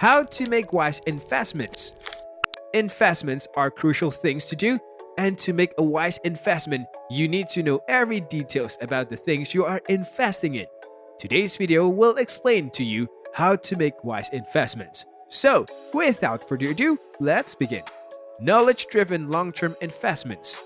How to make wise investments. Investments are crucial things to do, and to make a wise investment, you need to know every details about the things you are investing in. Today's video will explain to you how to make wise investments. So, without further ado, let's begin. Knowledge-driven long-term investments.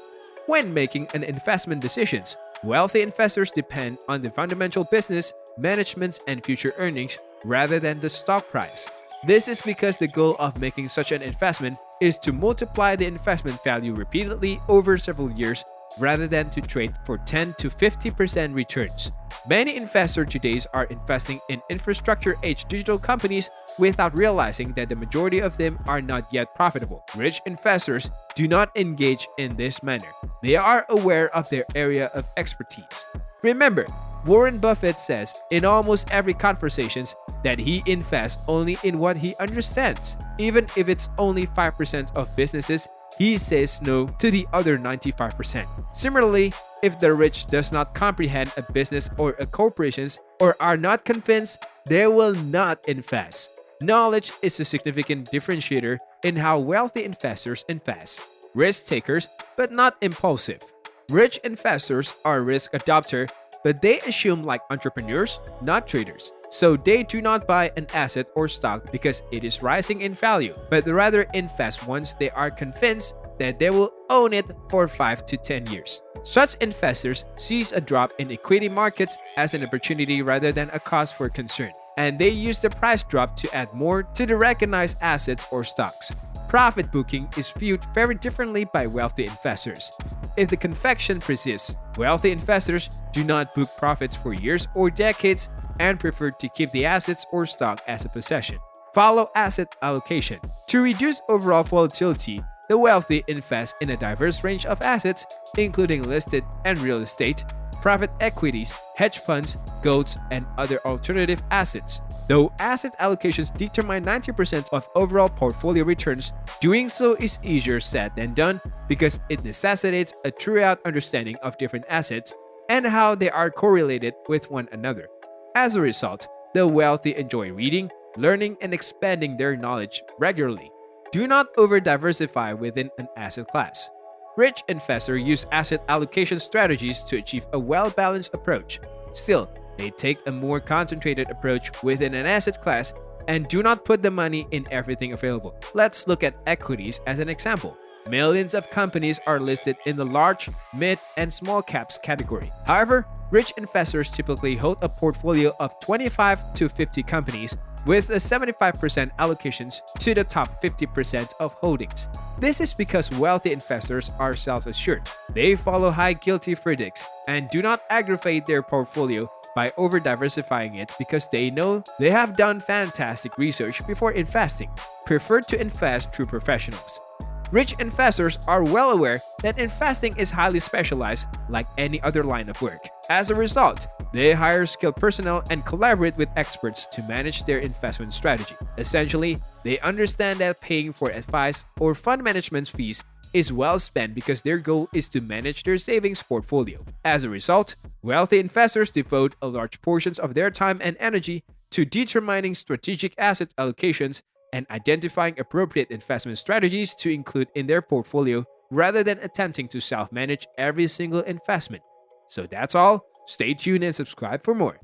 When making an investment decisions, wealthy investors depend on the fundamental business, management, and future earnings rather than the stock price. This is because the goal of making such an investment is to multiply the investment value repeatedly over several years rather than to trade for 10 to 50% returns. Many investors today are investing in infrastructure-age digital companies without realizing that the majority of them are not yet profitable. Rich investors do not engage in this manner. They are aware of their area of expertise. Remember, Warren Buffett says in almost every conversation that he invests only in what he understands. Even if it's only 5% of businesses, he says no to the other 95%. Similarly, if the rich does not comprehend a business or a corporation or are not convinced, they will not invest. Knowledge is a significant differentiator in how wealthy investors invest. Risk takers, but not impulsive. Rich investors are risk adopter, but they assume like entrepreneurs, not traders. So they do not buy an asset or stock because it is rising in value, but rather invest once they are convinced that they will own it for 5 to 10 years. Such investors sees a drop in equity markets as an opportunity rather than a cause for concern, and they use the price drop to add more to the recognized assets or stocks. Profit booking is viewed very differently by wealthy investors. If the conviction persists, wealthy investors do not book profits for years or decades and prefer to keep the assets or stock as a possession. Follow asset allocation. To reduce overall volatility, the wealthy invest in a diverse range of assets, including listed and real estate, private equities, hedge funds, gold, and other alternative assets. Though asset allocations determine 90% of overall portfolio returns, doing so is easier said than done because it necessitates a thorough understanding of different assets and how they are correlated with one another. As a result, the wealthy enjoy reading, learning, and expanding their knowledge regularly. Do not over-diversify within an asset class. Rich investors use asset allocation strategies to achieve a well-balanced approach. Still, they take a more concentrated approach within an asset class and do not put the money in everything available. Let's look at equities as an example. Millions of companies are listed in the large, mid, and small caps category. However, rich investors typically hold a portfolio of 25 to 50 companies with a 75% allocations to the top 50% of holdings. This is because wealthy investors are self-assured. They follow high guilty verdicts and do not aggravate their portfolio by over-diversifying it because they know they have done fantastic research before investing. Prefer to invest through professionals. Rich investors are well aware that investing is highly specialized like any other line of work. As a result, they hire skilled personnel and collaborate with experts to manage their investment strategy. Essentially, they understand that paying for advice or fund management fees is well spent because their goal is to manage their savings portfolio. As a result, wealthy investors devote a large portions of their time and energy to determining strategic asset allocations and identifying appropriate investment strategies to include in their portfolio rather than attempting to self-manage every single investment. So that's all. Stay tuned and subscribe for more.